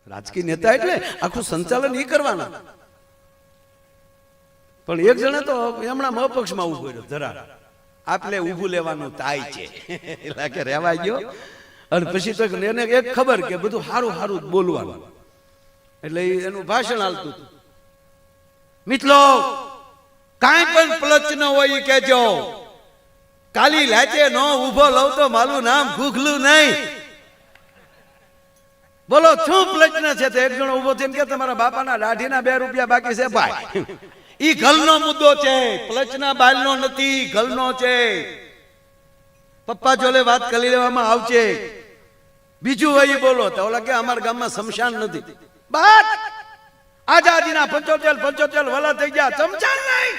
રાજકીય નેતા એટલે આખું સંચાલન એ કરવાના. પણ એક જણે તો હમણાં અપક્ષમાં ઉભો રહ્યો ધરાર, આપણે ઊભું લેવાનું તાય છે એટલે કે રહેવા ગયો. અને પછી તો એને એક ખબર કે બધું સારું સારું જ બોલવાનું, એટલે એનું ભાષણ હાલતું હતું. મિત્રો કાંઈ પણ પ્લચ ન હોય કેજો, કાલી લાચે નો ઉભો લઉં તો મારું નામ ગુગલું નહીં. બોલો શું પ્લચના છે? એક જણો ઉભો થઈને કે તમારા બાપાના દાઢીના 2 રૂપિયા બાકી છે ભાઈ. ઈ ગલનો મુદ્દો છે, પ્લચના બાલનો નથી, ગલનો છે. પપ્પા જોડે વાત કરી લેવામાં આવશે. બીજું હોય બોલો તો ઓલા કે અમારા ગામમાં શમશાન નથી. બાત આઝાદીના 75 વલા થઈ ગયા, શમશાન નહીં.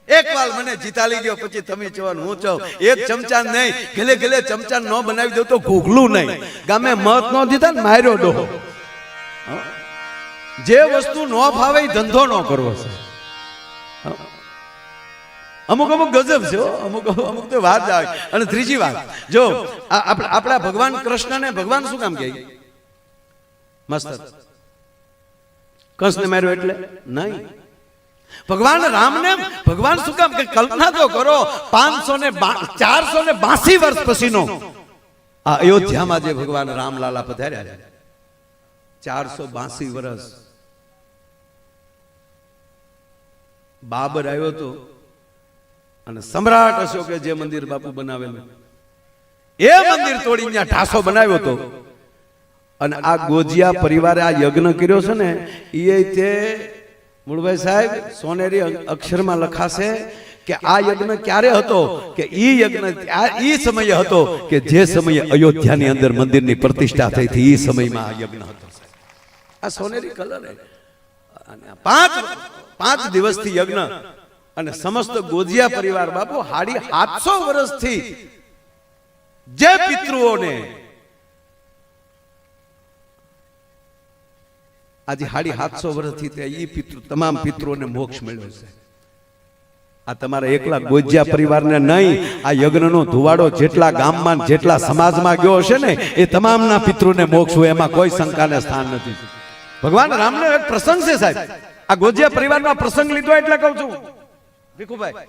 એક વાર મને જીતાલી ગયો, પછી તમે જોવાનું હું છો. એક ચમચાન નહીં, ગલે ગલે ચમચાન ન બનાવી દો તો ઘૂઘલું નહીં. ગામે મત ન દીધા ને માર્યો ડોહો. જે વસ્તુ ન ફાવે એ ધંધો ન કરવો છે. અમુક અમુક ગજબ છે, અમુક અમુક તો વાત આવે. અને ત્રીજી વાત, જો આપણા ભગવાન કૃષ્ણને ભગવાન શું કામ કહે? મસ્ત કંસને માર્યો એટલે નહીં. ભગવાન રામને ભગવાન શું કામ કે? કલ્પના તો કરો, 482 વર્ષ પછીનો આ અયોધ્યામાં જે ભગવાન રામલાલા પધાર્યા છે, 482 વર્ષ. બાબર આવ્યો તો અને સમ્રાટ અશોકે જે મંદિર બાપુ બનાવેલું એ મંદિર તોડી ત્યાં ઢાસો બનાવ્યો હતો. અને આ ગોજિયા પરિવારે આ યજ્ઞ કર્યો છે ને, એ તે મૂળભાઈ સાહેબ સોનેરી અક્ષરમાં લખાશે કે આ યજ્ઞ ક્યારે હતો? કે ઈ યજ્ઞ ઈ સમયે હતો કે જે સમયે અયોધ્યાની અંદર મંદિરની પ્રતિષ્ઠા થઈ હતી, ઈ સમયમાં આ યજ્ઞ હતો. આ સોનેરી કલર અને 5 દિવસથી યજ્ઞ. અને સમસ્ત ગોજિયા પરિવાર બાપુ 750 વર્ષથી જે પિતૃઓને આજે 750 વર્ષથી તમામ પિતૃઓને મોક્ષ મળ્યો છે. આ તમારા એકલા ગોજિયા પરિવારને નહીં, આ યજ્ઞનો ધુવાડો જેટલા ગામમાં જેટલા સમાજમાં ગયો હશે ને, એ તમામના પિતૃને મોક્ષ હોય, એમાં કોઈ શંકાને સ્થાન નથી. ભગવાન રામનો એક પ્રસંગ છે સાહેબ. આ ગોજિયા પરિવારમાં પ્રસંગ લીધો એટલે કહું છું ભીખુભાઈ,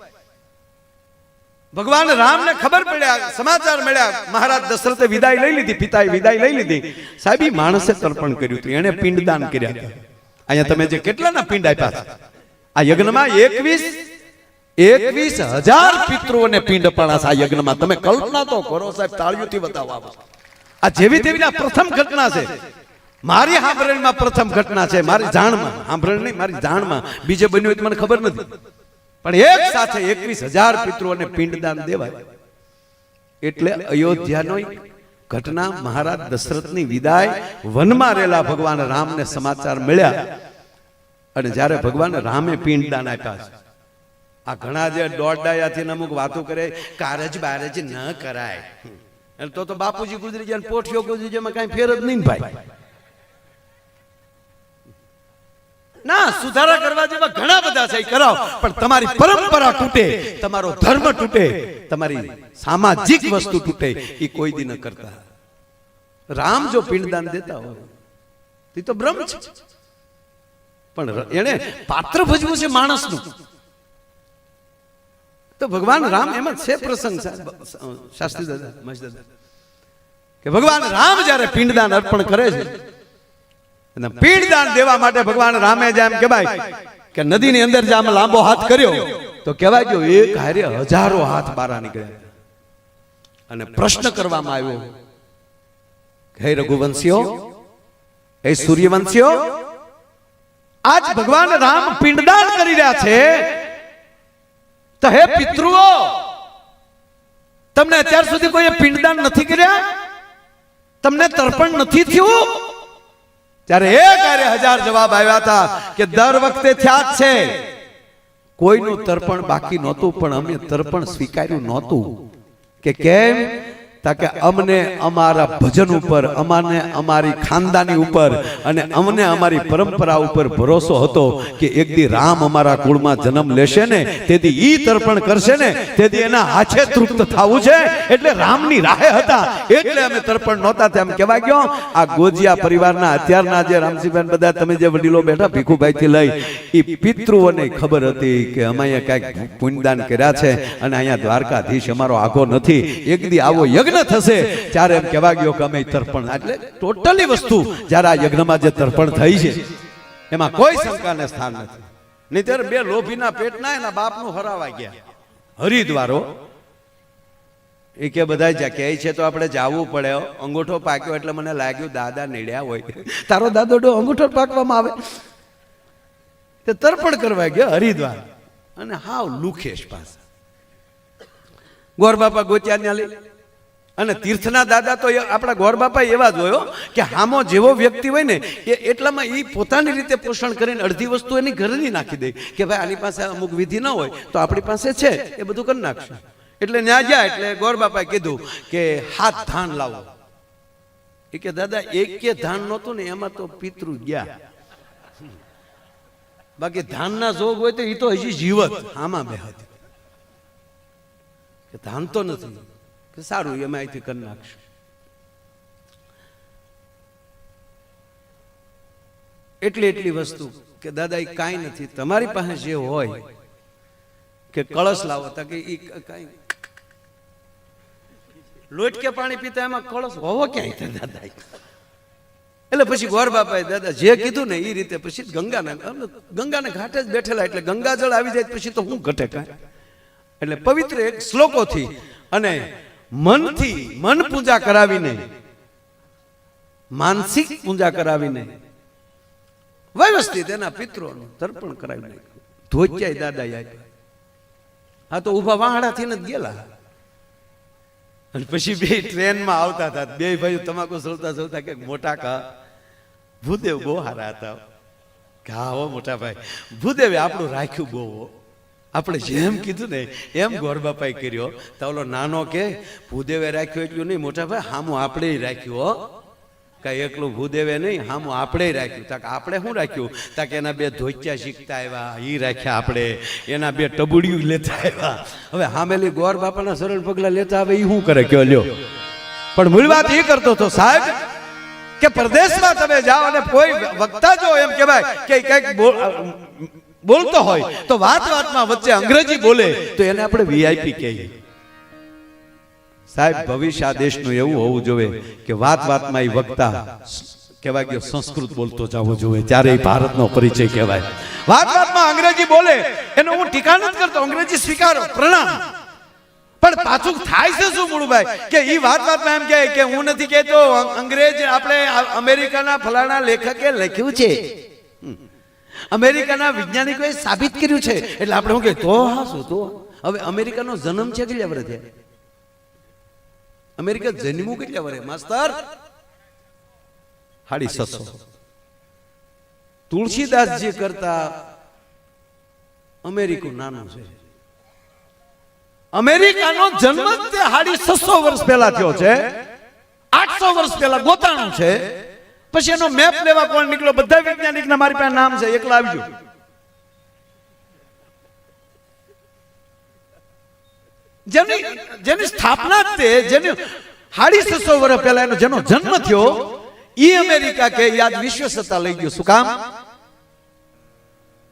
ભગવાન રામને ખબર પડ્યા, સમાચાર મળ્યા, મહારાજ દશરથે વિદાય લઈ લીધી, પિતાએ વિદાય લઈ લીધી. સાહેબ ઈ માણસે તર્પણ કર્યું હતું, એને પિંડદાન કર્યા હતા. અહીંયા તમે જે કેટલાના પિંડ આપ્યા છે આ યજ્ઞમાં, 21,000 પિતૃઓને પિંડ અપાણા છે આ યજ્ઞમાં. તમે કલ્પના તો કરો સાહેબ, તાળીઓથી બતાવો. આ જેવી તેવી પ્રથમ ઘટના છે, મારી સાંભળણીમાં પ્રથમ ઘટના છે, મારી જાણમાં. સાંભળણ નહીં, મારી જાણમાં. બીજે બન્યું હોય તો મને ખબર નથી, પણ એક સાથે 21,000 પિતૃઓને પિંડદાન દેવાય. એટલે અયોધ્યાનો ઘટના, મહારાજ દશરથની વિદાય, વનમાં રહેલા ભગવાન રામને સમાચાર મળ્યા. અને જ્યારે ભગવાન રામે પિંડદાન આપ્યા છે, આ ઘણા જે દોડડાયાથી અમુક વાતો કરે, કારજ બારજ ન કરાય, તો બાપુજી ગુજરી ગયા, પોઠિયો ગુજરી ગયા, કઈ ફેર જ નહીં ભાઈ. ના, સુધારા કરવા જેવા ઘણા બધા છે, કરાવો. પણ તમારી પરંપરા તૂટે, તમારો ધર્મ તૂટે, તમારી સામાજિક વસ્તુ તૂટે, એ કોઈ દી ન કરતા. રામ જો પિંડદાન દેતા હોય એ તો બ્રહ્મ છે, પણ એને પાત્ર ભજવું છે માણસનું. તો ભગવાન રામ એમાં છે પ્રસંગ શાસ્ત્રી દાદા, મહેશ દાદા, કે ભગવાન રામ જ્યારે પિંડદાન અર્પણ કરે છે, પિંડદાન દેવા માટે ભગવાન રામે જેમ કહેવાય કે નદીની અંદર જે આમ લાંબો હાથ કર્યો તો કહેવાય કે એક હારે હજારો હાથ બહાર નીકળ્યા. અને પ્રશ્ન કરવામાં આવ્યો, હે રઘુવંશીઓ, હે સૂર્યવંશીઓ, આજ ભગવાન રામ પિંડદાન કરી રહ્યા છે, તો હે પિતૃઓ, તમને અત્યાર સુધી કોઈ પિંડદાન નથી કર્યા? તમને તર્પણ નથી થયું? ત્યારે 1000 જવાબ આવ્યા હતા કે દર વખતે થયા જ છે, કોઈનું તર્પણ બાકી નહોતું, પણ અમે તર્પણ સ્વીકાર્યું નહોતું. કે કેમ? તાકે અમને અમારા ભજન ઉપર, અમને અમારી ખાનદાની ઉપર અને અમને અમારી પરંપરા ઉપર ભરોસો હતો કે એક દી રામ અમારા કુળમાં જન્મ લેશે ને તેથી ઈ તર્પણ કરશે ને તેથી એના હાથે તૃપ્ત થવું છે, એટલે રામની રાહે હતા એટલે અમે તર્પણ નહોતા. તેમ કહેવાય ગયો આ ગોજિયા પરિવારના અત્યારના જે રામસિંહભાઈ બધા તમે જે વડીલો બેઠા ભીખુભાઈ થી લઈ એ પિતૃઓને ખબર હતી કે અમે અહીંયા કઈક પુણ્યદાન કર્યા છે અને અહીંયા દ્વારકાધીશ અમારો આગો નથી, એક દી આવો યજ્ઞ થશે ત્યારે એમ કહેવા ગયો કે અમે તર્પણ, એટલે ટોટલી વસ્તુ જ્યારે આ યજ્ઞમાં જે તર્પણ થઈ છે એમાં કોઈ શંકાને સ્થાન નથી. નહીંતર બે લોભીના પેટના એના બાપનું હરાવા ગયા હરિદ્વારો. એ કે બધા જ કહે છે તો આપણે જાવું પડે. અંગૂઠો પાક્યો એટલે મને લાગ્યું દાદા નીડ્યા હોય. તારો દાદો અંગૂઠો પાકવામાં આવે તે તર્પણ કરવા ગયો હરિદ્વાર અને હાવ લુખેશ પાસે ગોરબાપા ગોત્યા ન્યા લઈ. અને તીર્થના દાદા તો આપણા ગોરબાપા એવા જ હોય કે હામો જેવો વ્યક્તિ હોય ને એ એટલામાં એ પોતાની રીતે પોષણ કરીને અડધી વસ્તુ એની ઘરની નાખી દે કે ભાઈ આની પાસે અમુક વિધિ ન હોય તો આપણી પાસે છે એ બધું કરી નાખશું. એટલે ન્યા ગયા એટલે ગોરબાપાએ કીધું કે હાથ ધાન લાવો. એ કે દાદા એક કે ધાન નહોતું ને એમાં તો પિતૃ ગયા, બાકી ધાનના જોગ હોય તો એ તો હજી જીવત આમાં બે હતી કે ધાન તો નથી. કે સારું એમાં અહીંથી કરી નાખશું. એટલી વસ્તુ કે દાદા એ કાંઈ નથી, તમારી પાસે જે હોય કે કળશ લાવો તા કે ઈ કાંઈ લોટ કે પાણી પીતા એમાં કળશ હોવો ક્યાંય દાદા. એટલે પછી ગોરબાપાએ દાદા જે કીધું ને એ રીતે પછી ગંગાને ઘાટે જ બેઠેલા એટલે ગંગાજળ આવી જાય પછી તો હું ઘટે કાંઈ. એટલે પવિત્ર એક શ્લોકોથી અને મનથી મન પૂજા કરાવીને માનસિક પૂજા કરાવીને વ્યવસ્થિત એના પિતૃઓનું તર્પણ કરાવી નાખ્યું. ધોત્યાય દાદા આપ્યા. હા તો ઉભા વાહડાથી જ ગયેલા. અને પછી બે ટ્રેનમાં આવતા હતા બે ભાઈઓ તમાકુ સોલતા સોલતા કે મોટા કા ભૂદેવ બહુ હારા હતા. હા હો મોટા ભાઈ ભૂદેવે આપણું રાખ્યું બહુ, આપણે જેમ કીધું ને એમ ગોરબાપાએ કર્યો. તો ઓલો નાનો કે ભૂદેવે રાખ્યું એટલું નહીં મોટા ભાઈ હામું આપણે રાખ્યું હો, કઈ એકલું ભૂદેવે નહીં હામું આપણે રાખ્યું. તાક આપણે શું રાખ્યું તાક એના બે ધોત્યા શીખતા આવ્યા ઈ રાખ્યા આપણે, એના બે ટબુડિયું લેતા આવ્યા. હવે હામેલી ગોરબાપાના સરળ પગલા લેતા આવે એ શું કરે કયો લ્યો. પણ મૂળ વાત એ કરતો હતો સાહેબ કે પ્રદેશમાં તમે જાઓ અને કોઈ વક્તા જો એમ કહેવાય કે કઈક બોલતો હોય તો વાતમાં વચ્ચે અંગ્રેજી બોલે તો એને આપણે વીઆઈપી કહીએ. સાહેબ ભવિષ્ય આ દેશનું એવું હોવું જોઈએ કે વાતમાં એ વક્તા કહેવાય કે સંસ્કૃત બોલતો જવો જોઈએ ત્યારે એ ભારતનો પરિચય કહેવાય. વાતમાં અંગ્રેજી બોલે એનો હું ટીકા નથી કરતો, અંગ્રેજી સ્વીકારો પ્રણામ, પણ પાછું થાય છે શું મૂળભાઈ કે એ વાતમાં એમ કહે કે હું નથી કહેતો અંગ્રેજ આપણે અમેરિકાના ફલાણા લેખકે લખ્યું છે, અમેરિકાના વૈજ્ઞાનિકોએ સાબિત કર્યું છે એટલે આપણે શું કહે તો હા શું તો. હવે અમેરિકાનો જન્મ છે કેટલા વર્ષ થયા? અમેરિકા જન્મ્યું કેટલા વર્ષે માસ્તર? 650. તુલસીદાસજી કરતા અમેરિકું નાનું છે. અમેરિકાનો જન્મ તે 650 વર્ષ પહેલા થયો છે, 800 વર્ષ પહેલા ગોતાણું છે. પછી એનો મેપ લેવા કોણ નીકળ્યો? બધા વૈજ્ઞાનિક ના મારી પાસે નામ છે, એકલા આવજો. જેની સ્થાપના તે જેની 650 વર્ષ પહેલા એનો જેનો જન્મ થયો ઈ અમેરિકા કે યાદ વિશ્વ સત્તા લઈ ગયો. શું કામ?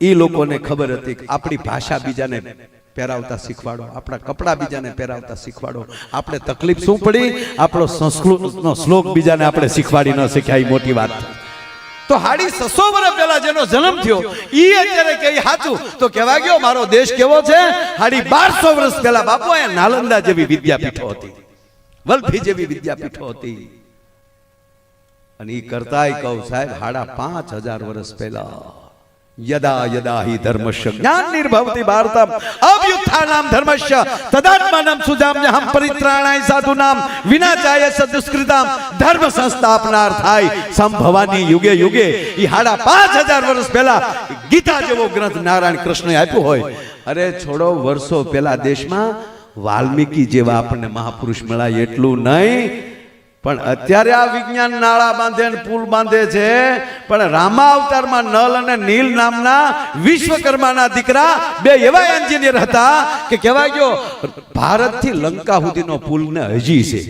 ઈ લોકોને ખબર હતી કે આપણી ભાષા બીજાને પહેરાવતા શીખવાડો, આપણા કપડા બીજાને પહેરાવતા શીખવાડો. આપણે તકલીફ શું પડી? આપણો સંસ્કૃતનો શ્લોક બીજાને આપણે શીખવાડી ન શીખ્યા, મોટી વાત. તો 650 વર્ષ પહેલા જેનો જન્મ થયો ઈ અત્યારે કઈ સાચું તો કહેવા ગયો મારો દેશ કેવો છે? 1250 વર્ષ પહેલા બાપુ અહીંયા નાલંદા જેવી વિદ્યાપીઠો હતી, વલ્લભી જેવી વિદ્યાપીઠો હતી. અને ઈ કરતાય કહું સાહેબ 5500 વર્ષ પહેલા यदा यदा हि धर्मस्य ज्ञान निर्भवति भारतम अभ्युत्थानं धर्मस्य तदात्मानं सुजाम्यहं परित्राणाय साधूनां विनाशाय सदुष्कृतां धर्म संस्थापनार्थाय संभवानी युगे युगे ઈ 5500 વર્ષ પહેલા ગીતા જેવો ગ્રંથ નારાયણ કૃષ્ણએ આપ્યો હોય. અરે છોડો વર્ષો પહેલા દેશમાં વાલ્મીકી જેવા આપણને મહાપુરુષ મળ્યા એટલું નહીં, પણ અત્યારે આ વિજ્ઞાન નાળા બાંધે ને પુલ બાંધે છે, પણ રામા અવતારમાં નલ અને નીલ નામના વિશ્વકર્માના દીકરા બે એવા એન્જિનિયર હતા કે કહેવાય ગયો ભારતથી લંકા સુધીનો પુલ ને હજી છે,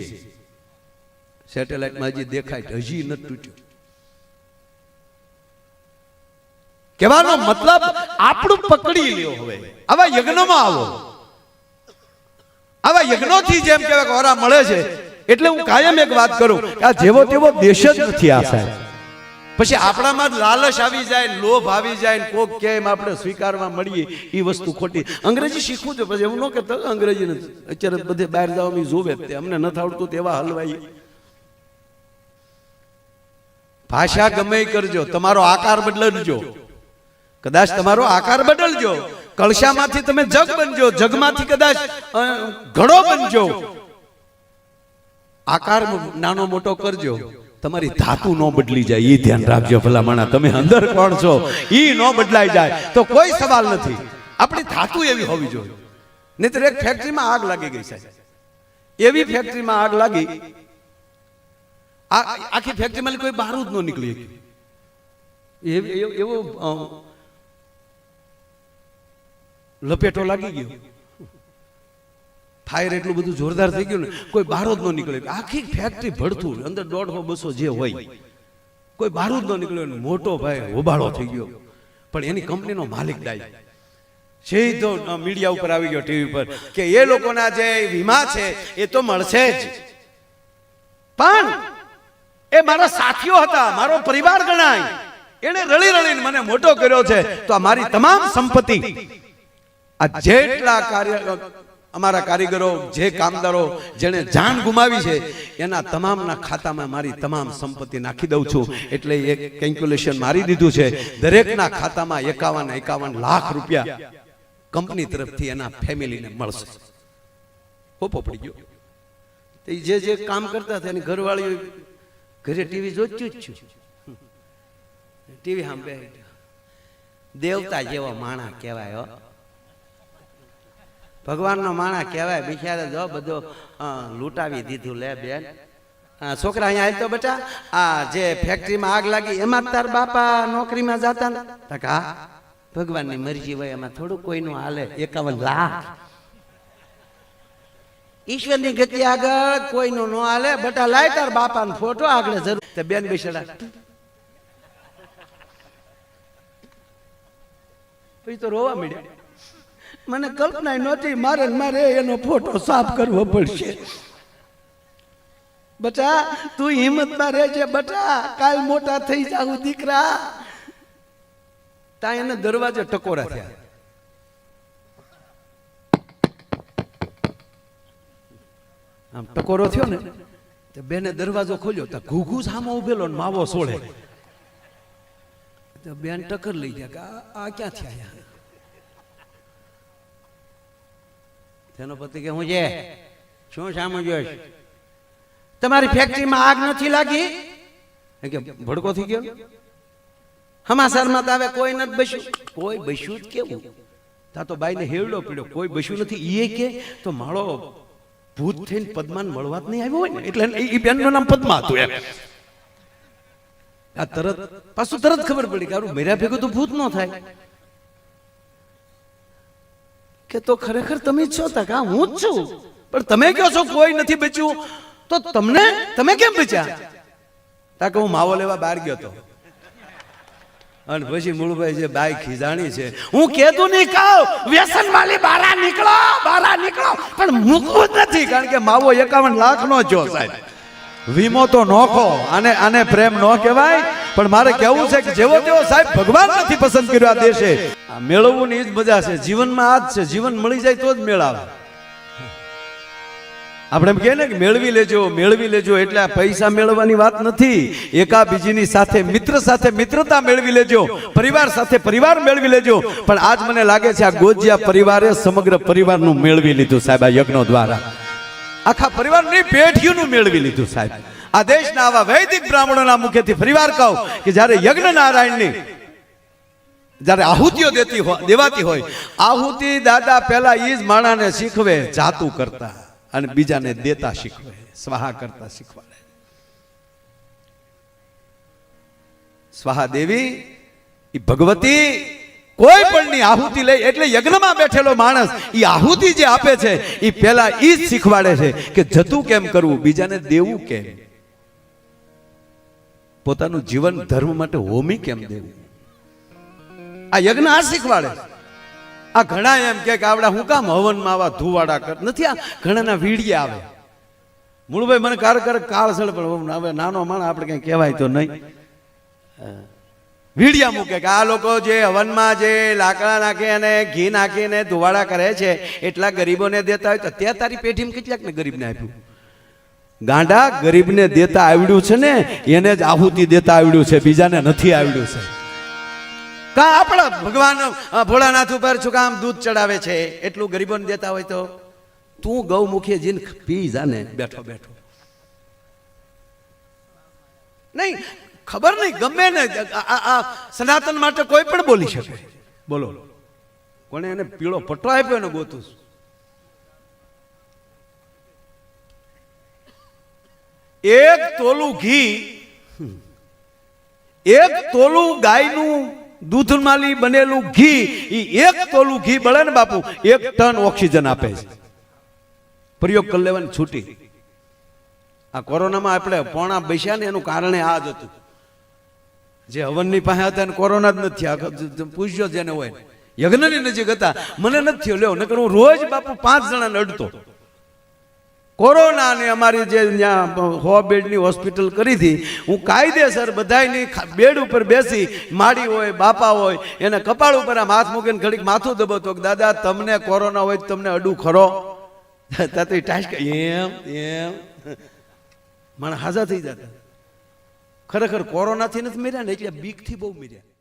સેટેલાઇટમાં હજી દેખાય, હજી નથી તૂટ્યો. કહેવાનો મતલબ આપણું પકડી લ્યો. હવે આવા યજ્ઞમાં આવો, આવા યજ્ઞોથી જેમ કહેવાય ઓરા મળે છે. એટલે હું કાયમ એક વાત કરું કે આ જેવો તેવો દેશ જ નથી આ સાહેબ. પછી આપણામાં લાલચ આવી જાય, લોભ આવી જાય, કોક કેમ આપણે સ્વીકારવા મળીએ એ વસ્તુ ખોટી. અંગ્રેજી શીખવું છે પછી એવું ન કહેતો અંગ્રેજી નથી, અત્યારે બધે બહાર જવા જોવે અમને નથી આવડતું તેવા હલવાઈ. ભાષા ગમે કરજો, તમારો આકાર બદલજો. કદાચ તમારો આકાર બદલજો, કળશામાંથી તમે જગ બનજો, જગમાંથી કદાચ ઘડો બનજો. આકાર નાનો મોટો કરજો, તમારી ધાતુ ન બદલી જાય એ ધ્યાન રાખજો. ભલામણા તમે અંદર કોણ છો એ ન બદલાઈ જાય તો કોઈ સવાલ નથી. આપણી ધાતુ એવી હોવી જોઈએ. નહીતર એક ફેક્ટરીમાં આગ લાગી ગઈ સાહેબ, એવી ફેક્ટરીમાં આગ લાગી, આખી ફેક્ટરીમાં કોઈ બારૂદ ન નીકળી એવો લપેટો લાગી ગયો. ફાયર એટલું બધું જોરદાર થઈ ગયું ને કોઈ બારૂદ ન નીકળે. આખી ફેક્ટરી ભડથું, અંદર 150-200 જે હોય, કોઈ બારૂદ ન નીકળ્યો. મોટો ભાઈ હોબાળો થઈ ગયો. પણ એની કંપનીનો માલિક ડાય સીધો મીડિયા ઉપર આવી ગયો, ટીવી પર, કે એ લોકોના જે વીમા છે એ તો મળશે જ, પણ એ મારા સાથીઓ હતા, મારો પરિવાર ગણાય, એને રળી રળીને મને મોટો કર્યો છે, તો આ મારી તમામ સંપત્તિ, આ જેટલા કાર્ય અમારા કારીગરો, જે કામદારો જેને જાન ગુમાવી છે, એના તમામના ખાતામાં મારી તમામ સંપત્તિ નાખી દઉં છું. એટલે એક કેલ્ક્યુલેશન મારી દીધું છે, દરેકના ખાતામાં 51 લાખ રૂપિયા કંપની તરફથી એના ફેમિલીને મળશે. પોપો પડી ગયો. જે કામ કરતા હતા એની ઘરવાળી ઘરે ટીવી જોતું જ છું, ટીવી સામે દેવતા જેવો માણા કહેવાય, ભગવાનનો માણા કહેવાય. બિચારા જો બધો લૂંટાવી દીધું. લે બેન, છોકરા અહીંયા આવી તો બેટા, આ જે ફેક્ટરીમાં આગ લાગી એમાં તાર બાપા નોકરીમાં જતા ને? હા, ભગવાનની મરજી હોય, એમાં થોડું કોઈનું હાલે. 51 લાખ ઈશ્વરની ગતિ આગળ કોઈનું ન હાલે. બટા લાય તાર બાપાનો ફોટો આગળ જરૂર. બેન બેસડા પછી તો રોવા મળ્યા. મને કલ્પના નહોતી મારે એનો ફોટો સાફ કરવો પડશે. બટા તું હિંમતમાં રહેજે બટા, કાલ મોટા થઈ જાવ દીકરા. ત્યાં એને દરવાજે ટકોરા થયા. આમ ટકોરો થયો ને તો બેને દરવાજો ખોલ્યો તો ઘૂઘુ સામો ઉભેલો ને માવો સોળે. તો બેન ટક્કર લઈ ગયા કે આ ક્યાં થયા? તેનો પતિ કે હું છે શું સામું જોઈશ? તમારી ફેક્ટરીમાં આગ નથી લાગી? કે ભડકો થઈ ગયો. સમાચારમાં તો આવે કોઈ નથી બસ્યું. કોઈ બસ્યું જ કેવું? તા તો બાઈને હેરડો પડ્યો, કોઈ બસ્યું નથી. એ કે તો માળો ભૂત થઈને પદ્માન મળવા જ નહીં આવ્યો હોય ને, એટલે એ બેનનું નામ પદ્મા હતું એમ. આ તરત પાછું તરત ખબર પડી કે મેરા ભેગું તો ભૂત ન થાય. કે તો ખરેખર તમે જ છો? તા હું જ છું. પણ તમે કહો છો કોઈ નથી બચ્યું, તો તમે કેમ બચ્યા? તા કે હું માવો લેવા બહાર ગયો હતો. અને પછી મૂળભાઈ જે બાઈ ખીજાણી છે, હું કેતું નહીં કહું વ્યસન વાળી બહાર નીકળો, પણ મૂકવું જ નથી. કારણ કે માવો 51 લાખ નો જો સાહેબ, વીમો તો નોખો. આને પ્રેમ ન કહેવાય. પણ મારે કેવું છે કે જેવો તેવો સાહેબ ભગવાન નથી પસંદ કર્યો આ દેશે. આ મેળવવું ની જ મજા છે. જીવનમાં આ જ છે, જીવન મળી જાય તો જ મેળાવે. આપણે એમ કહે ને કે મેળવી લેજો, એટલે આ પૈસા મેળવવાની વાત નથી. એકાબીજીની સાથે મિત્રતા મેળવી લેજો, પરિવાર સાથે પરિવાર મેળવી લેજો. પણ આજ મને લાગે છે આ ગોજિયા પરિવારે સમગ્ર પરિવારનું મેળવી લીધું સાહેબ. આ યજ્ઞો દ્વારા આખા પરિવારની પેઢીઓનું મેળવી લીધું સાહેબ. આ દેશના આવા વૈદિક બ્રાહ્મણોના મુખેથી ફરીવાર કહું કે જ્યારે યજ્ઞ નારાયણની જ્યારે આહુતિઓ દેવાતી હોય, આહુતિ દાદા પહેલા ઈ જ માણાને શીખવે જાતું કરતા અને બીજાને દેતા શીખવે, સ્વાહા કરતા શીખવાડે. સ્વાહા દેવી ઈ ભગવતી કોઈ પણ ની આહુતિ લઈ, એટલે યજ્ઞમાં બેઠેલો માણસ ઈ આહુતિ જે આપે છે ઈ પહેલા ઈ જ શીખવાડે છે કે જતું કેમ કરવું, બીજાને દેવું કેમ, પોતાનું જીવન ધર્મ માટે હોમી કેમ દેવું. આ યજ્ઞ આ શીખવાડે. આ ઘણા એમ કે આવડા હું કામ હવનમાં આવા ધુવાડા કર નથી, આ ઘણાના વીડિયા આવે. મૂળભાઈ મને કાળસળ પણ હવે નાનો માણસ આપણે કઈ કહેવાય તો નહીં, વીડિયા મૂકે કે આ લોકો જે હવનમાં જે લાકડા નાખે અને ઘી નાખીને ધુવાડા કરે છે એટલા ગરીબોને દેતા હોય તો ત્યાં તારી પેઢીમાં કેટલાકને ગરીબને આપ્યું. ગાંડા, ગરીબને દેતા આવડ્યું છે ને એને જ આહુતિ દેતા આવડ્યું છે, બીજાને નથી આવડ્યું છે. કા આપણા ભગવાન ભોળાનાથ ઉપર શું કામ દૂધ ચડાવે છે, એટલું ગરીબોને દેતા હોય તો તું ગૌમુખી જીન પી જાને બેઠો બેઠો. નહીં ખબર નહીં, ગમે ને આ સનાતન માટે કોઈ પણ બોલી શકે. બોલો કોને એને પીળો પટ્ટો આપ્યો ને ગોતું. એક તોલું ઘી, એક તોલું ગાયનું દૂધમાંથી બનેલું ઘી, ઈ એક તોલું ઘી બળે ને બાપુ 1 ટન ઓક્સિજન આપે છે. પ્રયોગ કરી લેવાની છૂટી. આ કોરોનામાં આપણે પોણા બેસ્યા ને એનું કારણે આ જ હતું. જે હવનની પાસે હતા કોરોના જ નથી, પૂછ્યો જેને હોય. યજ્ઞની નજીક હતા, મને નથી થયો લ્યો, નકર હું રોજ બાપુ 5 જણાને અડતો. કોરોના ને અમારી જે ત્યાં 100 બેડની હોસ્પિટલ કરી હતી, હું કાયદેસર બધાની બેડ ઉપર બેસી, માડી હોય બાપા હોય એને કપાળ ઉપર આમ હાથ મૂકીને ઘડીક માથું દબાવતો કે દાદા તમને કોરોના હોય તમને અડું ખરો. તાતી ટાઈસ એમ એમ મને હાજા થઈ જતા. ખરેખર કોરોનાથી નથી મર્યા ને, એટલે બીકથી બહુ મર્યા.